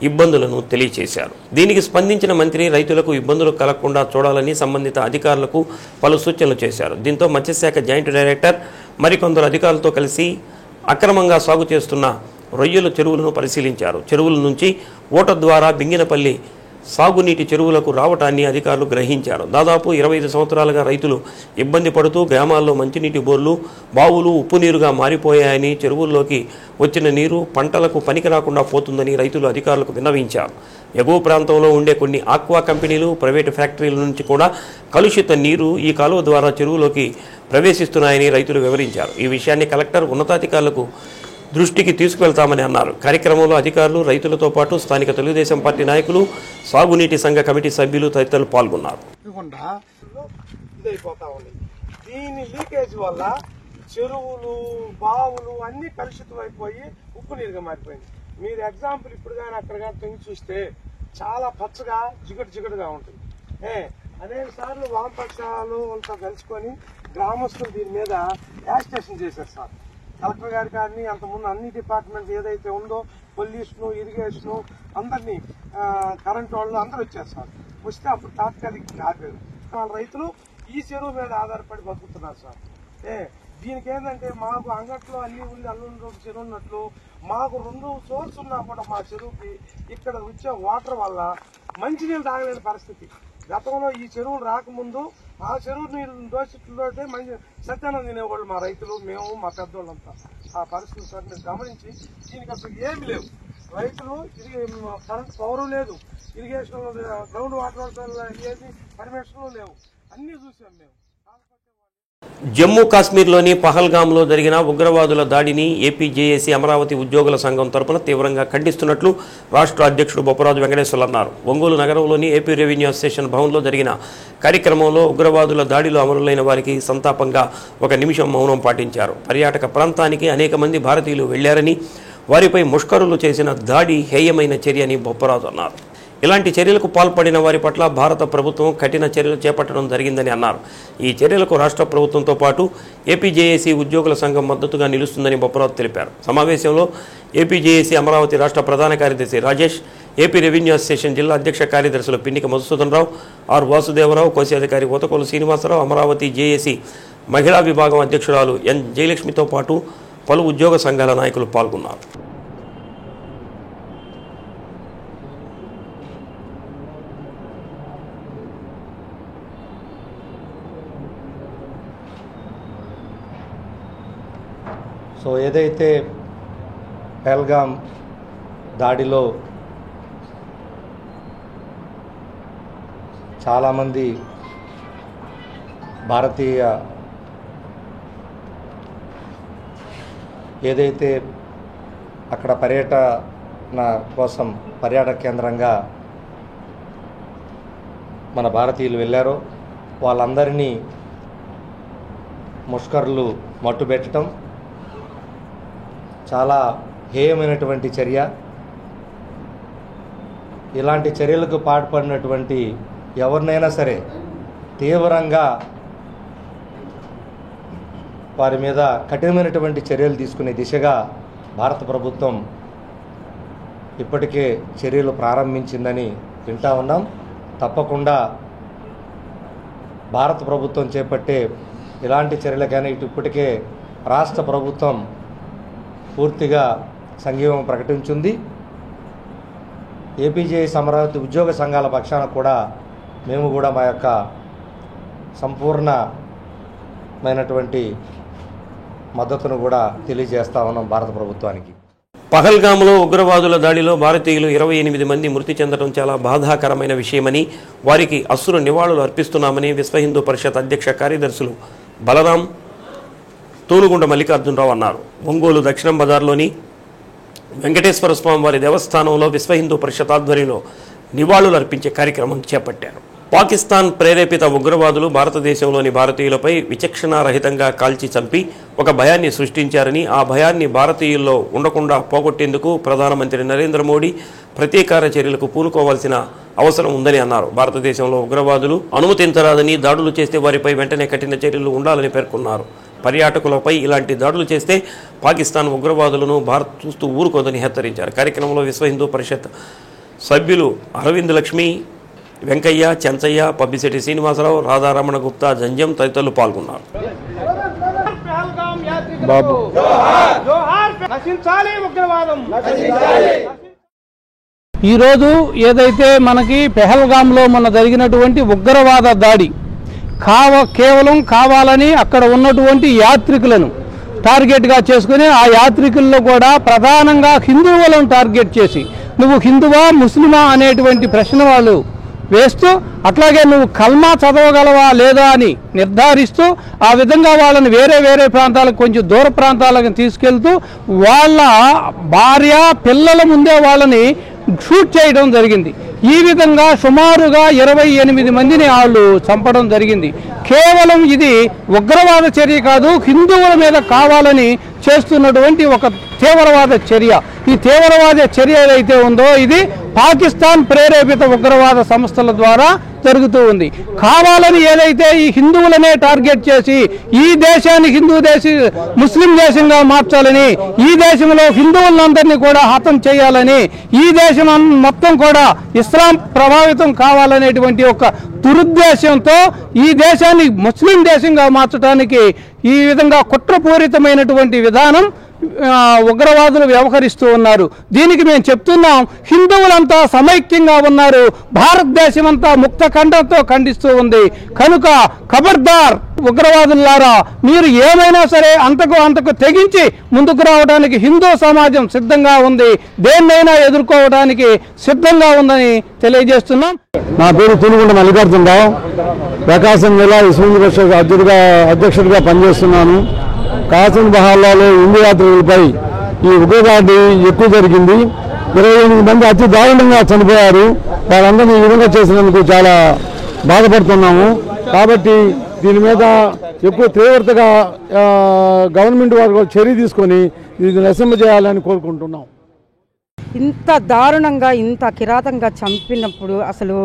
ఇబ్బందులను తెలియజేశారు. దీనికి స్పందించిన మంత్రి రైతులకు ఇబ్బందులు కలగకుండా చూడాలని సంబంధిత అధికారులకు పలు సూచనలు చేశారు. దీంతో మత్స్యశాఖ జాయింట్ డైరెక్టర్ మరికొందరు అధికారులతో కలిసి అక్రమంగా సాగు చేస్తున్న రొయ్యల చెరువులను పరిశీలించారు. చెరువుల నుంచి ఓట ద్వారా బింగినపల్లి సాగునీటి చెరువులకు రావటాన్ని అధికారులు గ్రహించారు. దాదాపు 25 సంవత్సరాలుగా రైతులు ఇబ్బంది పడుతూ గ్రామాల్లో మంచినీటి బోర్లు, బావులు ఉప్పు నీరుగా మారిపోయాయని, చెరువుల్లోకి వచ్చిన నీరు పంటలకు పనికి రాకుండా పోతుందని రైతులు అధికారులకు విన్నవించారు. ఎగువ ప్రాంతంలో ఉండే కొన్ని ఆక్వా కంపెనీలు, ప్రైవేటు ఫ్యాక్టరీల నుంచి కూడా కలుషిత నీరు ఈ కాలువ ద్వారా చెరువులోకి ప్రవేశిస్తున్నాయని రైతులు వివరించారు. ఈ విషయాన్ని కలెక్టర్ ఉన్నతాధికారులకు దృష్టికి తీసుకువెళ్తామని అన్నారు. కార్యక్రమంలో అధికారులు, రైతులతో పాటు స్థానిక తెలుగుదేశం పార్టీ నాయకులు, సాగునీటి సంఘ కమిటీ సభ్యులు తదితరులు పాల్గొన్నారు. దీని లీకేజ్ వల్ల చెరువులు, బావులు అన్ని కలుషితం అయిపోయి ఉప్పు నీరుగా మారిపోయింది. మీరు ఎగ్జాంపుల్ ఇప్పుడు కానీ అక్కడ కానీ తొంగి చూస్తే చాలా పచ్చగా జిగటుగా ఉంటుంది. అనేక సార్లు వామపక్షాలు అంతా కలుసుకొని గ్రామస్తులు దీని మీద యాజిటేషన్ చేశారు సార్. కలెక్టర్ గారి కానీ అంతకుముందు అన్ని డిపార్ట్మెంట్ ఏదైతే ఉందో, పొల్యూషన్, ఇరిగేషన్ అందరినీ, కరెంట్ వాళ్ళు అందరూ వచ్చారు సార్. వస్తే అప్పుడు తాత్కాలిక ఆపారు. వాళ్ళ రైతులు ఈ చెరువు మీద ఆధారపడి బతుకుతున్నారు సార్. దీనికి ఏంటంటే మాకు అంగట్లో అన్ని ఉంది, అల్లుండి చెరువు ఉన్నట్లు మాకు 2 సోర్స్ ఉన్నా కూడా మా చెరువుకి ఇక్కడ వచ్చే వాటర్ వల్ల మంచినీళ్ళు తాగలేని పరిస్థితి. గతంలో ఈ చెరువులు రాకముందు ఆ చెరువు నీళ్ళు దోషితులతో మంచి సత్యానం తినేవాళ్ళు మా రైతులు, మేము, మా పెద్దోళ్ళంతా. ఆ పరిస్థితులు సార్ మీరు గమనించి దీనికి అసలు ఏమి లేవు. రైతులు కరెంట్ పవర్ లేదు, ఇరిగేషన్, గ్రౌండ్ వాటర్ ఏది పర్మిషన్లు లేవు, అన్ని చూసాం మేము. జమ్మూ కాశ్మీర్లోని పహల్గామ్లో జరిగిన ఉగ్రవాదుల దాడిని ఏపీజేఏసీ అమరావతి ఉద్యోగుల సంఘం తరపున తీవ్రంగా ఖండిస్తున్నట్లు రాష్ట్ర అధ్యక్షుడు బొప్పరాజు వెంకటేశ్వర్లు అన్నారు. ఒంగోలు నగరంలోని ఏపీ రెవెన్యూ అసోసియేషన్ భవన్లో జరిగిన కార్యక్రమంలో ఉగ్రవాదుల దాడిలో అమరులైన వారికి సంతాపంగా 1 నిమిషం మౌనం పాటించారు. పర్యాటక ప్రాంతానికి అనేక మంది భారతీయులు వెళ్లారని, వారిపై ముష్కరులు చేసిన దాడి హేయమైన చర్య అని బొప్పరాజు అన్నారు. ఇలాంటి చర్యలకు పాల్పడిన వారి పట్ల భారత ప్రభుత్వం కఠిన చర్యలు చేపట్టడం జరిగిందని అన్నారు. ఈ చర్యలకు రాష్ట్ర ప్రభుత్వంతో పాటు ఏపీజేఏసీ ఉద్యోగుల సంఘం మద్దతుగా నిలుస్తుందని బొప్పరాజు తెలిపారు. సమావేశంలో ఏపీజేఏసీ అమరావతి రాష్ట్ర ప్రధాన కార్యదర్శి రాజేష్, ఏపీ రెవెన్యూ అసోసియేషన్ జిల్లా అధ్యక్ష కార్యదర్శులు పిన్నిక మధుసూదన్ రావు, ఆర్ వాసుదేవరావు, కోశాధికారి ఓతకోలు శ్రీనివాసరావు, అమరావతి జేఏసీ మహిళా విభాగం అధ్యక్షురాలు ఎన్ జయలక్ష్మితో పాటు పలు ఉద్యోగ సంఘాల నాయకులు పాల్గొన్నారు. సో ఏదైతే పహల్గాం దాడిలో చాలామంది భారతీయ ఏదైతే అక్కడ పర్యటన కోసం పర్యాటక కేంద్రంగా మన భారతీయులు వెళ్ళారో వాళ్ళందరినీ ముష్కరులు మట్టుబెట్టడం చాలా హేయమైనటువంటి చర్య. ఇలాంటి చర్యలకు పాల్పడినటువంటి ఎవరినైనా సరే తీవ్రంగా వారి మీద కఠినమైనటువంటి చర్యలు తీసుకునే దిశగా భారత ప్రభుత్వం ఇప్పటికే చర్యలు ప్రారంభించిందని వింటా ఉన్నాం. తప్పకుండా భారత ప్రభుత్వం చేపట్టే ఇలాంటి చర్యలకైనా ఇప్పటికే రాష్ట్ర ప్రభుత్వం పూర్తిగా సంఘీవం ప్రకటించింది. ఏపీజేఎస్ అమరావతి ఉద్యోగ సంఘాల పక్షాన కూడా మేము కూడా మా యొక్క సంపూర్ణమైనటువంటి మద్దతును కూడా తెలియజేస్తా ఉన్నాం భారత ప్రభుత్వానికి. పహల్గామ్లో ఉగ్రవాదుల దాడిలో భారతీయులు 28 మంది మృతి చెందడం చాలా బాధాకరమైన విషయమని, వారికి అశ్రు నివాళులు అర్పిస్తున్నామని విశ్వ హిందూ పరిషత్ అధ్యక్ష కార్యదర్శులు బలరాం, తూనుగుండ మల్లికార్జునరావు అన్నారు. ఒంగోలు దక్షిణం బజార్లోని వెంకటేశ్వర స్వామి వారి దేవస్థానంలో విశ్వ హిందూ పరిషత్ ఆధ్వర్యంలో నివాళులు అర్పించే కార్యక్రమం చేపట్టారు. పాకిస్తాన్ ప్రేరేపిత ఉగ్రవాదులు భారతదేశంలోని భారతీయులపై విచక్షణారహితంగా కాల్చి చంపి ఒక భయాన్ని సృష్టించారని, ఆ భయాన్ని భారతీయుల్లో ఉండకుండా పోగొట్టేందుకు ప్రధానమంత్రి నరేంద్ర మోడీ ప్రతీకార చర్యలకు పూనుకోవాల్సిన అవసరం ఉందని అన్నారు. భారతదేశంలో ఉగ్రవాదులు అనుమతించరాదని, దాడులు చేస్తే వారిపై వెంటనే కఠిన చర్యలు ఉండాలని పేర్కొన్నారు. పర్యాటకులపై ఇలాంటి దాడులు చేస్తే పాకిస్తాన్ ఉగ్రవాదులను భారత్ చూస్తూ ఊరుకోదని హెచ్చరించారు. కార్యక్రమంలో విశ్వ హిందూ పరిషత్ సభ్యులు అరవింద్ లక్ష్మి, వెంకయ్య, చెంచయ్య, పబ్బిశెట్టి శ్రీనివాసరావు, రాధారమణ గుప్తా, జంజం తదితరులు పాల్గొన్నారు. ఈరోజు ఏదైతే మనకి పెహల్గాంలో మొన్న జరిగినటువంటి ఉగ్రవాద దాడి కేవలం కావాలని అక్కడ ఉన్నటువంటి యాత్రికులను టార్గెట్గా చేసుకుని, ఆ యాత్రికుల్లో కూడా ప్రధానంగా హిందువులను టార్గెట్ చేసి నువ్వు హిందువా ముస్లిమా అనేటువంటి ప్రశ్న వాళ్ళు వేస్తూ, అట్లాగే నువ్వు కల్మా చదవగలవా లేదా అని నిర్ధారిస్తూ ఆ విధంగా వాళ్ళని వేరే వేరే ప్రాంతాలకు, కొంచెం దూర ప్రాంతాలకు తీసుకెళ్తూ వాళ్ళ భార్య పిల్లల ముందే వాళ్ళని షూట్ చేయడం జరిగింది. ఈ విధంగా సుమారుగా 28 మందిని వాళ్ళు చంపడం జరిగింది. కేవలం ఇది ఉగ్రవాద చర్య కాదు, హిందువుల మీద కావాలని చేస్తున్నటువంటి ఒక తీవ్రవాద చర్య. ఈ తీవ్రవాద చర్య ఏదైతే ఉందో ఇది పాకిస్తాన్ ప్రేరేపిత ఉగ్రవాద సంస్థల ద్వారా జరుగుతూ ఉంది. కావాలని ఏదైతే ఈ హిందువులనే టార్గెట్ చేసి ఈ దేశాన్ని ముస్లిం దేశంగా మార్చాలని, ఈ దేశంలో హిందువులందరినీ కూడా హతం చేయాలని, ఈ దేశం మొత్తం కూడా ఇస్లాం ప్రభావితం కావాలనేటువంటి ఒక దురుద్దేశంతో ఈ దేశాన్ని ముస్లిం దేశంగా మార్చడానికి ఈ విధంగా కుట్రపూరితమైనటువంటి విధానం ఉగ్రవాదులు వ్యవహరిస్తూ ఉన్నారు. దీనికి మేము చెప్తున్నాం, హిందువులంతా సమైక్యంగా ఉన్నారు, భారతదేశం అంతా ముక్త ఖండంతో ఖండిస్తూ ఉంది. కనుక ఖబర్దార్ ఉగ్రవాదులారా, మీరు ఏమైనా సరే అంతకు తెగించి ముందుకు రావడానికి హిందూ సమాజం సిద్ధంగా ఉంది, దేన్నైనా ఎదుర్కోవడానికి సిద్ధంగా ఉందని తెలియజేస్తున్నాం. నా పేరు తూనుగుండ మల్లికార్జునరావు, ప్రకాశం జిల్లా విశ్వ హిందూ పరిషత్ అధ్యక్షుడిగా పనిచేస్తున్నాను. కాసిం బహార్లలో హిందూ యాత్రికులపై ఈ ఉగ్రదాడి ఎక్కువ జరిగింది. 28 మంది అతి దారుణంగా చనిపోయారు. వాళ్ళందరినీ ఈ విధంగా చేసినందుకు చాలా బాధపడుతున్నాము. కాబట్టి దీని మీద ఎక్కువ తీవ్రతగా గవర్నమెంట్ వారు చర్య తీసుకొని ఇది నశింపజేయాలని కోరుకుంటున్నాం. ఇంత దారుణంగా ఇంత కిరాతంగా చంపినప్పుడు అసలు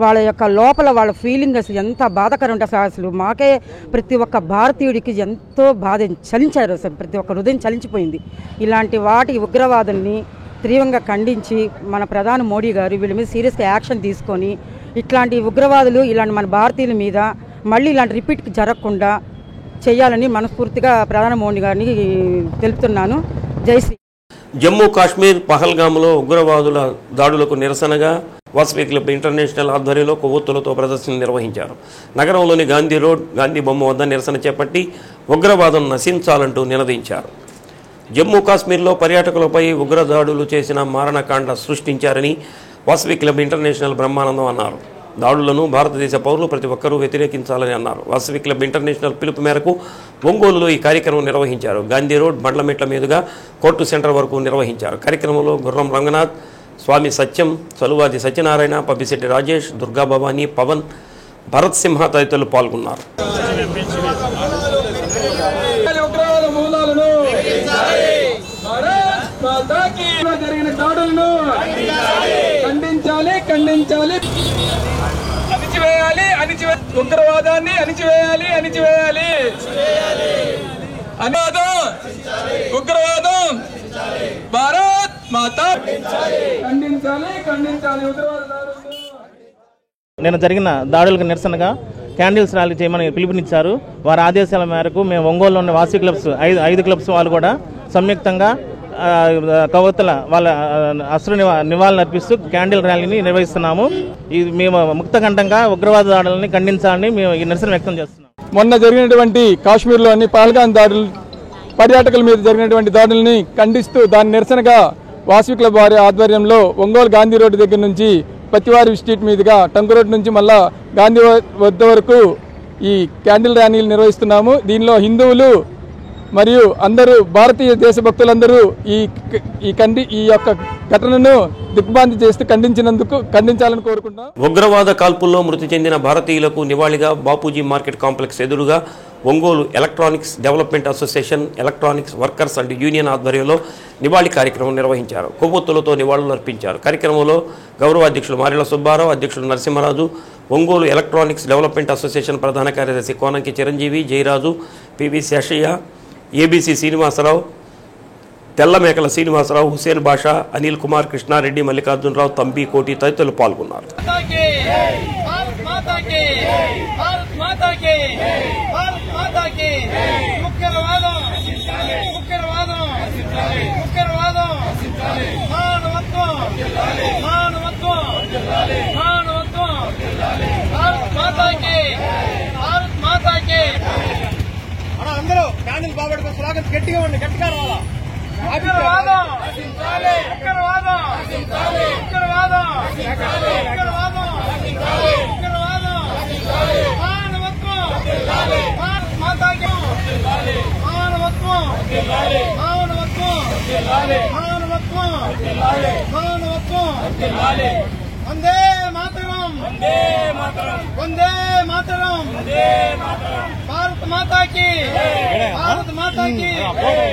వాళ్ళ యొక్క లోపల వాళ్ళ ఫీలింగ్ అసలు ఎంత బాధాకరం ఉంటుంది. అసలు మాకే ప్రతి ఒక్క భారతీయుడికి ఎంతో బాధ చలించారు. అసలు ప్రతి ఒక్క హృదయం చలించిపోయింది. ఇలాంటి వాటి ఉగ్రవాదుల్ని తీవ్రంగా ఖండించి మన ప్రధాని మోడీ గారు వీళ్ళ మీద సీరియస్గా యాక్షన్ తీసుకొని ఇట్లాంటి ఉగ్రవాదులు ఇలాంటి మన భారతీయుల మీద మళ్ళీ ఇలాంటి రిపీట్ జరగకుండా చేయాలని మనస్ఫూర్తిగా ప్రధాని మోడీ గారిని తెలుపుతున్నాను. జై శ్రీ. జమ్మూ కాశ్మీర్ పహల్గామ్లో ఉగ్రవాదుల దాడులకు నిరసనగా వాసవి క్లబ్ ఇంటర్నేషనల్ ఆధ్వర్యంలో కొవ్వొత్తులతో ప్రదర్శన నిర్వహించారు. నగరంలోని గాంధీ రోడ్, గాంధీ బొమ్మ వద్ద నిరసన చేపట్టి ఉగ్రవాదం నశించాలంటూ నినదించారు. జమ్మూ కాశ్మీర్లో పర్యాటకులపై ఉగ్రదాడులు చేసిన మారణకాండ సృష్టించారని వాసవి క్లబ్ ఇంటర్నేషనల్ బ్రహ్మానందం అన్నారు. దాడులను భారతదేశ పౌరులు ప్రతి ఒక్కరూ వ్యతిరేకించాలని అన్నారు. వాసవి క్లబ్ ఇంటర్నేషనల్ పిలుపు మేరకు ఒంగోలులో ఈ కార్యక్రమం నిర్వహించారు. గాంధీ రోడ్ బండ్లమెట్ల మీదుగా కోర్టు సెంటర్ వరకు నిర్వహించారు. కార్యక్రమంలో గుర్రం రంగనాథ్, స్వామి సత్యం, చలువాది సత్యనారాయణ, పబ్బిశెట్టి రాజేష్, దుర్గా భవానీ, పవన్, భరత్ సింహ తదితరులు పాల్గొన్నారు. జరిగిన దాడులను ఖండించాలి, అణిచివేయాలి, ఉగ్రవాదాన్ని అణిచివేయాలి. ఉగ్రవాదం భారత్ మాతా ఖండించాలి ఉగ్రవాదాలు. నిన్న జరిగిన దాడులకు నిరసనగా క్యాండిల్స్ ర్యాలీ చేయమని పిలుపునిచ్చారు. వారి ఆదేశాల మేరకు మేము ఒంగోలులో ఉన్న వాసవి క్లబ్స్ ఐదు క్లబ్స్ వాళ్ళు కూడా సంయుక్తంగా కవతల వాళ్ళ అశ్రు నివాళులు అర్పిస్తూ క్యాండిల్ ర్యాలీని నిర్వహిస్తున్నాము. ఇది మేము ముక్తకంఠంగా ఉగ్రవాద దాడులని ఖండించాలని మేము ఈ నిరసన వ్యక్తం చేస్తున్నాం. మొన్న జరిగినటువంటి కాశ్మీర్లోని పహల్గాం దాడులు, పర్యాటకుల మీద జరిగినటువంటి దాడుల్ని ఖండిస్తూ దాని నిరసనగా వాసవి క్లబ్ వారి ఆధ్వర్యంలో ఒంగోలు గాంధీ రోడ్డు దగ్గర నుంచి పత్తివారి స్ట్రీట్ మీదుగా టంకు రోడ్ నుంచి మళ్ళా గాంధీ వద్ద వరకు ఈ క్యాండిల్ ర్యాలీలు నిర్వహిస్తున్నాము. దీనిలో హిందువులు మరియు అందరూ భారతీయ దేశభక్తులందరూ ఈ యొక్క ఘటనను దిగ్భ్రాంతి చేస్తూ ఖండించాలని కోరుకుంటున్నాం. ఉగ్రవాద కాల్పుల్లో మృతి చెందిన భారతీయులకు నివాళిగా బాపూజీ మార్కెట్ కాంప్లెక్స్ ఎదురుగా Ongole electronics development association, electronics workers and union ఆధ్వర్యంలో నివాళి కార్యక్రమం నిర్వహించారు. కొవ్వొత్తులతో నివాళులు అర్పించారు. కార్యక్రమంలో గౌరవ అధ్యక్షులు మారెల సుబ్బారావు, అధ్యక్షులు Narasimharaju, Ongole electronics development association ప్రధాన కార్యదర్శి కోనంకి చిరంజీవి, జయరాజు, పివి శేషయ్య, ఏబీసీ శ్రీనివాసరావు, తెల్లమేకల శ్రీనివాసరావు, హుసేన్ బాషా, అనిల్ కుమార్, కృష్ణారెడ్డి, మల్లికార్జునరావు, తంబి, కోటి తదితరులు పాల్గొన్నారు. అందరూ క్యాండిల్ బాబడి స్లోగన్ గట్టిగా ఉండి గట్టిగా రావాలా. ఉగ్రవాదం ఉగ్రవాదం ఉగ్రవాదం ఉగ్రవాదం ఉగ్రవాదం మానవత్వం భారత్ మాతాకి మానవత్వం మానవత్వం మానవత్వం మానవత్వం. వందే మాతరం వందే మాతరం భారత్ మాతాకి భారత్ మాతాకి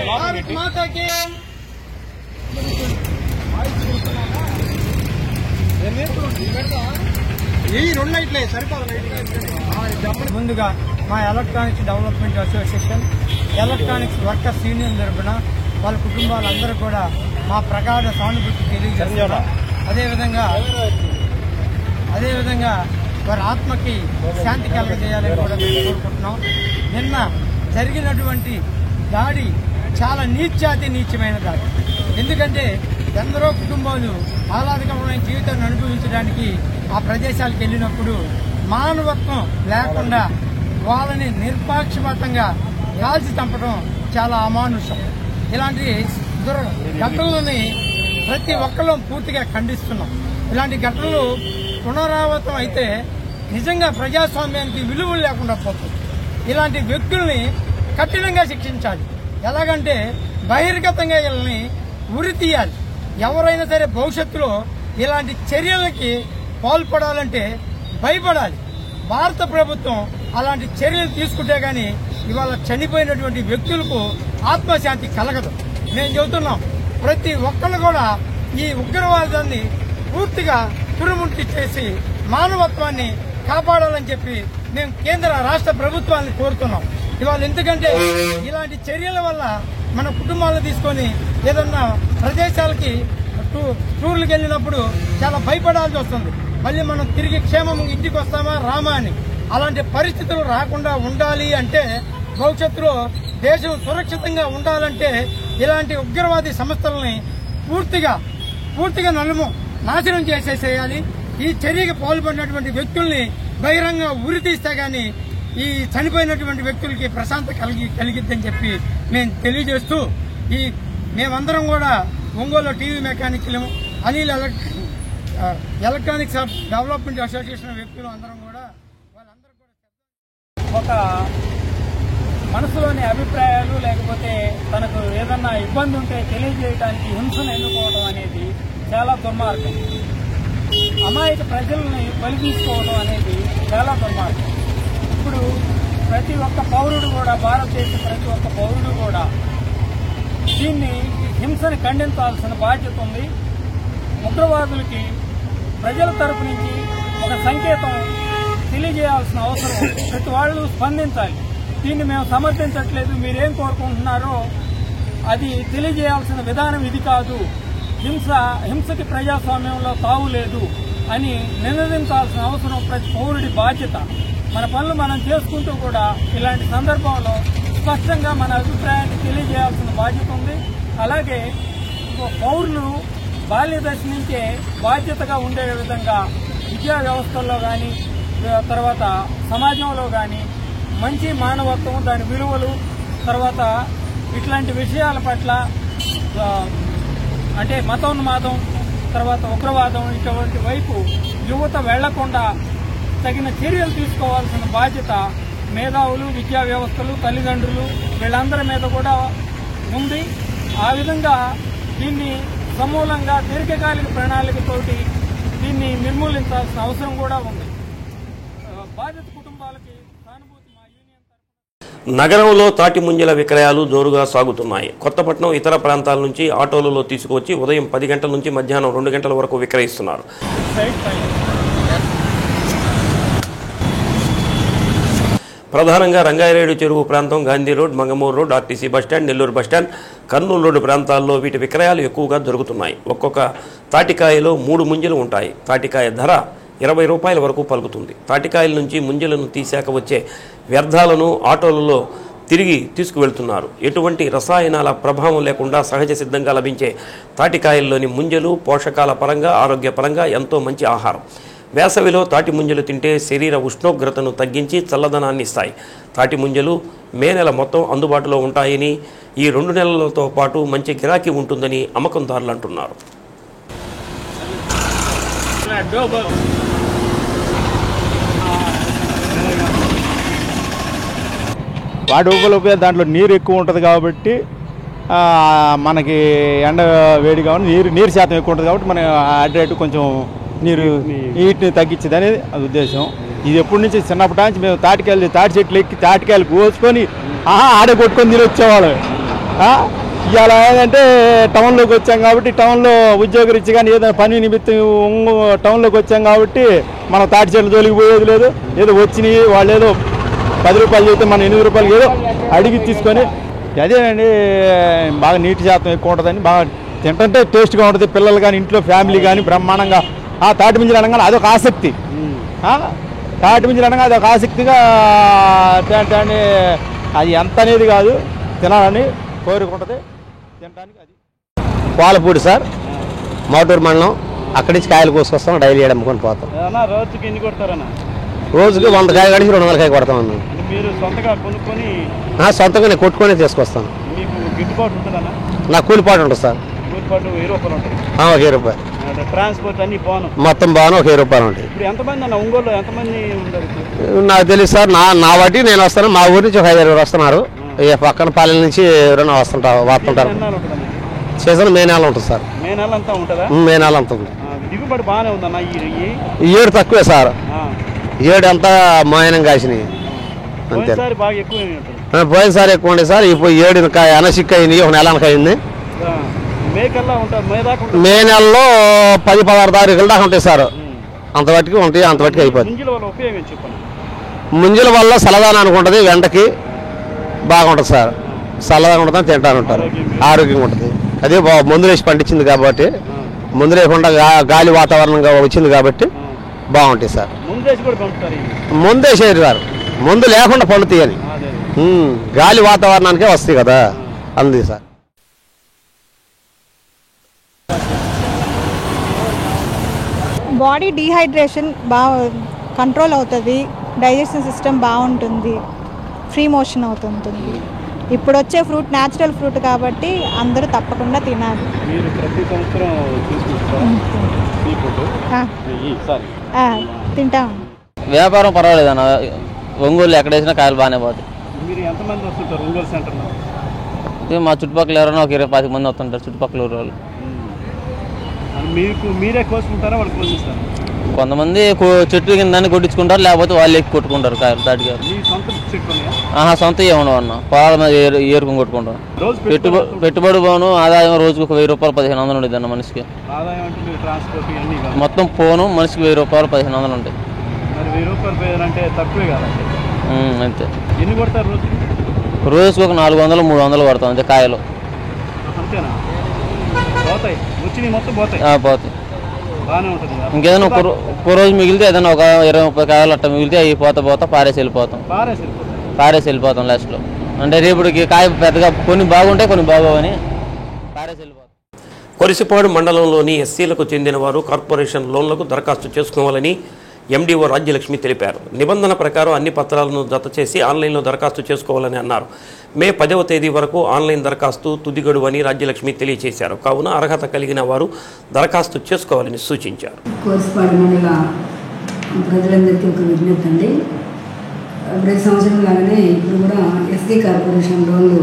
భారత్ మాతాకి. ముందుగా మా electronics development association, electronics workers union తరఫున వాళ్ళ కుటుంబాలందరూ కూడా మా ప్రగాఢ సానుభూతి తెలియజేస్తున్నాం. అదేవిధంగా వారి ఆత్మకి శాంతి కలగజేయాలని కూడా మేము కోరుకుంటున్నాం. నిన్న జరిగినటువంటి దాడి చాలా నీచమైన దాడి. ఎందుకంటే ఎందరో కుటుంబాలు ఆహ్లాదకరమైన జీవితాన్ని అనుభవించడానికి ఆ ప్రదేశాలకు వెళ్ళినప్పుడు మానవత్వం లేకుండా వాళ్ళని నిర్పాక్షపాతంగా కాల్చి చంపడం చాలా అమానుషం. ఇలాంటి ఘటనలని ప్రతి ఒక్కరూ పూర్తిగా ఖండిస్తున్నాం. ఇలాంటి ఘటనలు పునరావృతం అయితే నిజంగా ప్రజాస్వామ్యానికి విలువలు లేకుండా పోతుంది. ఇలాంటి వ్యక్తుల్ని కఠినంగా శిక్షించాలి. ఎలాగంటే బహిర్గతంగా వీళ్ళని ఉరి తీయాలి. ఎవరైనా సరే భవిష్యత్తులో ఇలాంటి చర్యలకి పాల్పడాలంటే భయపడాలి. భారత ప్రభుత్వం అలాంటి చర్యలు తీసుకుంటే గానీ ఇవాళ చనిపోయినటువంటి వ్యక్తులకు ఆత్మశాంతి కలగదు. మేము చెబుతున్నాం, ప్రతి ఒక్కరు కూడా ఈ ఉగ్రవాదాన్ని పూర్తిగా తురుముట్టి చేసి మానవత్వాన్ని కాపాడాలని చెప్పి మేము కేంద్ర రాష్ట్ర ప్రభుత్వాన్ని కోరుతున్నాం. ఇవాళ ఎందుకంటే ఇలాంటి చర్యల వల్ల మన కుటుంబాలను తీసుకొని ఏదన్నా ప్రదేశాలకి టూర్లకు వెళ్ళినప్పుడు చాలా భయపడాల్సి వస్తుంది. మళ్ళీ మనం తిరిగి క్షేమం ఇంటికి వస్తామా రామా అని. అలాంటి పరిస్థితులు రాకుండా ఉండాలి అంటే, భవిష్యత్తులో దేశం సురక్షితంగా ఉండాలంటే ఇలాంటి ఉగ్రవాది సంస్థలని పూర్తిగా నాశనం చేసేసేయాలి. ఈ చర్యకి పాల్పడినటువంటి వ్యక్తుల్ని బహిరంగ ఉరి తీస్తే గాని ఈ చనిపోయినటువంటి వ్యక్తులకి ప్రశాంతత కలిగిద్దని చెప్పి మేము తెలియజేస్తూ, ఈ మేమందరం కూడా Ongole TV mechanical Anil electronics development association వ్యక్తులు అందరం కూడా వాళ్ళందరూ కూడా ఒక మనసులోని అభిప్రాయాలు లేకపోతే తనకు ఏదన్నా ఇబ్బంది ఉంటే తెలియజేయడానికి హింసను ఎన్నుకోవడం అనేది చాలా దుర్మార్గం. అమాయక ప్రజల్ని బలి తీసుకోవడం అనేది చాలా దుర్మార్గం. ఇప్పుడు ప్రతి ఒక్క పౌరుడు కూడా, భారతదేశం ప్రతి ఒక్క పౌరుడు కూడా దీన్ని హింసని ఖండించాల్సిన బాధ్యత ఉంది. ఉగ్రవాదులకి ప్రజల తరపు నుంచి ఒక సంకేతం తెలియజేయాల్సిన అవసరం ప్రతి వాళ్ళు స్పందించాలి. దీన్ని మేము సమర్థించట్లేదు, మీరేం కోరుకుంటున్నారో అది తెలియజేయాల్సిన విధానం ఇది కాదు, హింసకి ప్రజాస్వామ్యంలో తావు లేదు అని నినదించాల్సిన అవసరం ప్రతి పౌరుడి బాధ్యత. మన పనులు మనం చేసుకుంటూ కూడా ఇలాంటి సందర్భంలో స్పష్టంగా మన అభిప్రాయాన్ని తెలియజేయాల్సిన బాధ్యత ఉంది. అలాగే పౌరులు బాల్య దశ నుంచే బాధ్యతగా ఉండే విధంగా విద్యా వ్యవస్థల్లో కానీ, తర్వాత సమాజంలో కానీ మంచి మానవత్వం, దాని విలువలు, తర్వాత ఇట్లాంటి విషయాల పట్ల అంటే మతోన్మాదం, తర్వాత ఉగ్రవాదం ఇటువంటి వైపు యువత వెళ్లకుండా తగిన చర్యలు తీసుకోవాల్సిన బాధ్యత మేధావులు, విద్యా వ్యవస్థలు, తల్లిదండ్రులు వీళ్ళందరి మీద కూడా ఉంది. ఆ విధంగా దీన్ని సమూలంగా దీర్ఘకాలిక ప్రణాళికతోటి దీన్ని నిర్మూలించాల్సిన అవసరం కూడా ఉంది. బాధిత కుటుంబాలకి సానుభూతి మా యూనియన్. నగరంలో తాటి ముంజల విక్రయాలు జోరుగా సాగుతున్నాయి. కొత్తపట్నం ఇతర ప్రాంతాల నుంచి ఆటోలలో తీసుకువచ్చి ఉదయం 10 గంటల నుంచి మధ్యాహ్నం 2 గంటల వరకు విక్రయిస్తున్నారు. ప్రధానంగా రంగారెడ్డి చెరువు ప్రాంతం, Gandhi road, Mangamuru road, RTC bus stand, Nellore bus stand, Kurnool road ప్రాంతాల్లో వీటి విక్రయాలు ఎక్కువగా జరుగుతున్నాయి. ఒక్కొక్క తాటికాయలో 3 ముంజలు ఉంటాయి. తాటికాయ ధర 20 రూపాయల వరకు పలుకుతుంది. తాటికాయల నుంచి ముంజలను తీశాక వచ్చే వ్యర్థాలను ఆటోలలో తిరిగి తీసుకువెళ్తున్నారు. ఎటువంటి రసాయనాల ప్రభావం లేకుండా సహజ సిద్ధంగా లభించే తాటికాయల్లోని ముంజలు పోషకాల పరంగా, ఆరోగ్యపరంగా ఎంతో మంచి ఆహారం. వేసవిలో తాటి ముంజలు తింటే శరీర ఉష్ణోగ్రతను తగ్గించి చల్లదనాన్ని ఇస్తాయి. తాటి ముంజలు మే నెల మొత్తం అందుబాటులో ఉంటాయని, ఈ 2 నెలలతో పాటు మంచి గిరాకీ ఉంటుందని అమ్మకందారులు అంటున్నారు. వాటి ఉపయోగం దాంట్లో నీరు ఎక్కువ ఉంటుంది కాబట్టి మనకి ఎండ వేడి కాబట్టి నీరు శాతం ఎక్కువ ఉంటుంది కాబట్టి మన అటు కొంచెం నీరు నీటిని తగ్గించేది అనేది అది ఉద్దేశం. ఇది ఎప్పటి నుంచి చిన్నప్పటి నుంచి మేము తాటి చెట్లు ఎక్కి తాటికాయలు కోసుకొని ఆడ కొట్టుకొని తిని వచ్చేవాళ్ళు. ఇవాళ ఏంటంటే టౌన్లోకి వచ్చాం కాబట్టి, టౌన్లో ఉద్యోగరీత్యా కానీ ఏదైనా పని నిమిత్తం టౌన్లోకి వచ్చాం కాబట్టి మనం తాటి చెట్లు జోలికి పోయేది లేదు. ఏదో వచ్చినాయి వాళ్ళు ఏదో 10 రూపాయలు చెప్తే మనం 8 రూపాయలు ఏదో అడిగి తీసుకొని అదేనండి. బాగా నీటి శాతం ఎక్కువ ఉంటుందని, బాగా తింటుంటే టేస్ట్గా ఉంటుంది. పిల్లలు కానీ ఇంట్లో ఫ్యామిలీ కానీ బ్రహ్మాండంగా తాటి ముంజలు అనగానే అదొక ఆసక్తి. తాటి ముంజలు అనగా అదొక ఆసక్తిగా తినటాన్ని అది ఎంత అనేది కాదు, తినాలని కోరుకుంటుంది తినడానికి. అది పాలపూడి సార్, మోటూరు మండలం. అక్కడి నుంచి కాయలు కోసుకొస్తాం, డైలీ అమ్ముకొని పోతాం. రోజుకి ఎన్ని కొడతారన్నా? రోజుకి 100 కాయ కడిచి 200 కాయ కొడతామన్నా. మీరు సొంతగా కొనుక్కొని? సొంతంగా నేను కొట్టుకొని తీసుకొస్తాను. మీకు గిట్టుబాటు ఉంటుందన్నా? నాకు కూలిపాటు ఉంటుంది సార్. కూలిపాటు 1000 రూపాయలు ఉంటుంది. 1000 రూపాయలు. ట్రాన్స్పోర్ట్ అన్ని బాను మొత్తం బాను 1000 రూపాయలు ఉంటాయి. ఇప్పుడు ఎంతమంది అన్న ఒంగోలు ఎంతమంది ఉంటారు? నాకు తెలియదు సార్. నా బట్టి నేను వస్తాను. మా ఊరి నుంచి 5-6 వస్తున్నారు. పక్కన పాలెం నుంచి ఎవరైనా వస్తుంటారు. సీజన్ మే నెల ఉంటుంది సార్. మే నెల అంతా ఉంటుందా? మే నెల అంతా ఉంది. దిగుబడి బాగానే ఉందన్న. ఈ ఏడు తక్కువే సార్. ఏడు అంతా మోయనం కాసినాయి అంతే. పోయినసారి ఎక్కువ ఉండే సార్. ఇప్పుడు 7 అనసిక్ అయింది, 1 నెల అయింది. మే నెలలో 10-16 తారీఖుల దాకా ఉంటాయి సార్. అంతవరకు ఉంటాయి, అంతవరకు అయిపోతుంది. ముంజల వల్ల చల్లదానానికి ఉంటుంది, వెంటకి బాగుంటుంది సార్. చల్లదానం ఉంటుంది, తింటాను ఉంటారు, ఆరోగ్యంగా ఉంటుంది. అదే మందులు వేసి పండించింది కాబట్టి, మందులు వేయకుండా గాలి వాతావరణంగా వచ్చింది కాబట్టి బాగుంటాయి సార్. ముందు వేసేది సార్, ముందు లేకుండా పండుతాయని. గాలి వాతావరణానికే వస్తాయి కదా, అంది సార్. బాడీ డీహైడ్రేషన్ బాగా కంట్రోల్ అవుతుంది, డైజెషన్ సిస్టమ్ బాగుంటుంది, ఫ్రీ మోషన్ అవుతుంటుంది. ఇప్పుడు వచ్చే ఫ్రూట్ న్యాచురల్ ఫ్రూట్ కాబట్టి అందరూ తప్పకుండా తినాలి. మీరు ప్రతి సంవత్సరం తింటాం. వ్యాపారం పర్వాలేదు అన్న, ఒంగోలు ఎక్కడ వేసినా కాయలు బాగానే పోతాయి. మీరు ఎంతమంది వస్తుంటారు ఒంగోలు సెంటర్లో? మా చుట్టుపక్కల ఎవరైనా ఒక 20-25 మంది వస్తుంటారు, చుట్టుపక్కల ఊరు వాళ్ళు. మీరే కోసుకుంటారా వాళ్ళు కోసిస్తారా? కొంతమంది చెట్టు కింద కొట్టించుకుంటారు, లేకపోతే వాళ్ళు ఎక్కి కొట్టుకుంటారు కాయలు తాటికాయలు. సొంత ఏమన్నా అన్న, పొలాల మీద ఏరుకుని కొట్టుకుంటాం. పెట్టుబడి పోను ఆదాయం రోజుకు ఒక 1000 రూపాయలు 1500 ఉండేది అన్న మనిషికి. మొత్తం పోను మనిషికి 1000 రూపాయలు 1500 ఉంటాయి. 1000 రూపాయలు అంటే తక్కువే కదా? అంతే. ఎన్ని కొడతారు రోజు? రోజుకి ఒక 400-300 కొడతాం అంతే కాయలు. అంతేనా? పోతాయి వచ్చినాయి మొత్తం పోతాయి. పోతాయి. బాగానే ఉంటుంది. ఇంకేదైనా ఒక్క రోజు మిగిలితే ఏదైనా ఒక 20-30 కాయలు అట్ట మిగిలితే అవి పోతా పారేసి వెళ్ళిపోతాం లాస్ట్లో. అంటే రేపటికి కాయ పెద్దగా కొన్ని బాగుంటాయి, కొన్ని బాగోవని పారేసి వెళ్ళిపోతాం. కొరిసిపాడు మండలంలోని ఎస్సీలకు చెందిన వారు కార్పొరేషన్ లోన్లకు దరఖాస్తు చేసుకోవాలని ఎండీఓ రాజ్యలక్ష్మి తెలిపారు. నిబంధన ప్రకారం అన్ని పత్రాలను జత చేసి ఆన్లైన్లో దరఖాస్తు చేసుకోవాలని అన్నారు. మే 10వ తేదీ వరకు ఆన్లైన్ దరఖాస్తు తుది గడువు అని రాజ్యలక్ష్మి తెలియజేశారు. కావున అర్హత కలిగిన వారు దరఖాస్తు చేసుకోవాలని సూచించారు. కోర్సుపాడు మండల ప్రజలందరికీ ఒక విజ్ఞప్తి అండి. ప్రతి సంవత్సరం లాగానే ఇప్పుడు కూడా ఎస్సీ కార్పొరేషన్ లోన్లు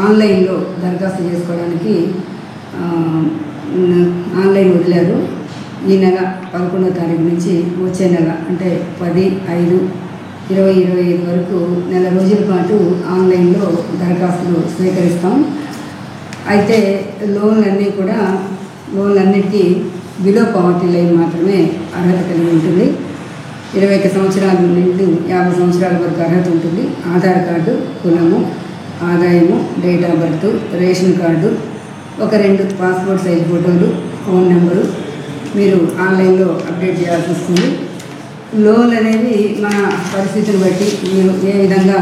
ఆన్లైన్లో దరఖాస్తు చేసుకోవడానికి ఆన్లైన్ వదిలారు. ఈ నెల 11వ తారీఖు నుంచి వచ్చే నెల అంటే 10/5/2025 వరకు నెల రోజుల పాటు ఆన్లైన్లో దరఖాస్తులు స్వీకరిస్తాం. అయితే లోన్లన్నిటికీ బిలో పవర్టీ లైన్ మాత్రమే అర్హత కలిగి ఉంటుంది. 21 సంవత్సరాల నుండి 50 సంవత్సరాల వరకు అర్హత ఉంటుంది. ఆధార్ కార్డు, కులము, ఆదాయము, date of birth, ration card, ఒక 2 పాస్పోర్ట్ సైజ్ ఫోటోలు, ఫోన్ నెంబరు మీరు ఆన్లైన్లో అప్డేట్ చేయాల్సి వస్తుంది. లోన్లు అనేవి మన పరిస్థితిని బట్టి మీరు ఏ విధంగా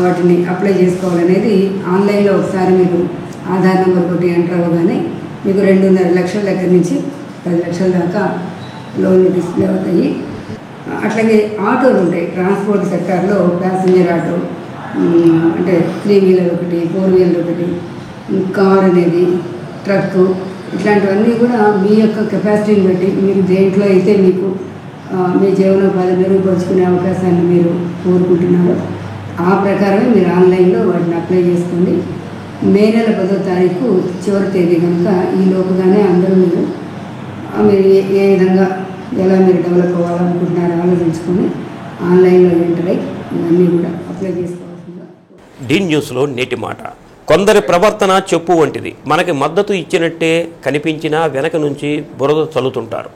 వాటిని అప్లై చేసుకోవాలనేది ఆన్లైన్లో ఒకసారి మీరు ఆధార్ నెంబర్ కొట్టి ఎంటర్ అవ్వగానే మీకు 2.5 లక్షల దగ్గర నుంచి 10 లక్షల దాకా లోన్లు డిస్ప్లే అవుతాయి. అట్లాగే ఆటోలు ఉంటాయి. ట్రాన్స్పోర్ట్ సెక్టార్లో ప్యాసింజర్ ఆటో అంటే 3 వీలర్ ఒకటి, 4 వీలర్ ఒకటి, కార్ అనేది, ట్రక్కు, ఇట్లాంటివన్నీ కూడా మీ యొక్క కెపాసిటీని బట్టి మీరు దేంట్లో అయితే మీకు మీ జీవనోపాధి మెరుగుపరుచుకునే అవకాశాన్ని మీరు కోరుకుంటున్నారో ఆ ప్రకారమే మీరు ఆన్లైన్లో వాటిని అప్లై చేసుకోండి. మే నెల 10వ తారీఖు చివరి తేదీ కనుక ఈ లోపుగానే అందరూ మీరు ఏ విధంగా ఎలా మీరు డెవలప్ అవ్వాలనుకుంటున్నారో ఆలోచించుకొని ఆన్లైన్లో ఎంటర్ అయ్యి ఇవన్నీ కూడా అప్లై చేసుకోవాల్సిందిగా. డి న్యూస్లో నేటి మాట. కొందరి ప్రవర్తన చెప్పు వంటిది. మనకి మద్దతు ఇచ్చినట్టే కనిపించినా వెనక నుంచి బురద చల్లుతుంటారు.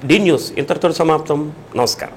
డి న్యూస్ ఇంతటితో సమాప్తం. నమస్కారం.